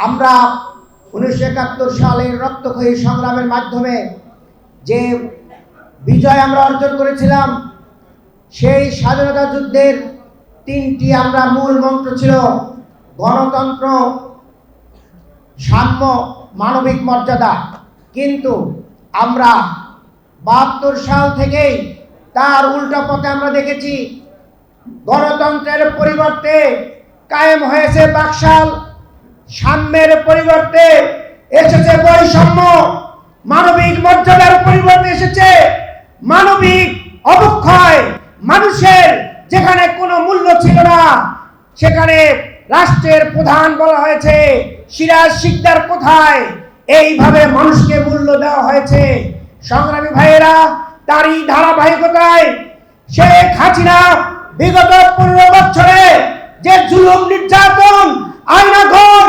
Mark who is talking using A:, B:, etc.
A: আমরা 1971 সালের রক্তক্ষয়ী সংগ্রামের মাধ্যমে যে বিজয় আমরা অর্জন করেছিলাম, সেই স্বাধীনতা যুদ্ধের তিনটি আমরা মূল মন্ত্র ছিল গণতন্ত্র, সাম্য, মানবিক মর্যাদা। কিন্তু আমরা 72 সাল থেকেই তার উল্টা পথে আমরা দেখেছি, গণতন্ত্রের পরিবর্তে কায়েম হয়েছে বাকশাল, সাম্যের পরিবর্তে এসেছে বৈষম্য, মানবিক মর্যাদার পরিবর্তে এসেছে মানবিক অবক্ষয়। মানুষের যেখানে কোনো মূল্য ছিল না, সেখানে রাষ্ট্রের প্রধান বলা হয়েছে সিরাজ শিকদার কোথায়, এইভাবে মানুষকে মূল্য দেওয়া হয়েছে। সংগ্রামী ভাইয়েরা, তারই ধারাবাহিকতায় শেখ হাসিনা বিগত 15 বছরে যে জুলুম, নির্যাতন, আয়নাঘর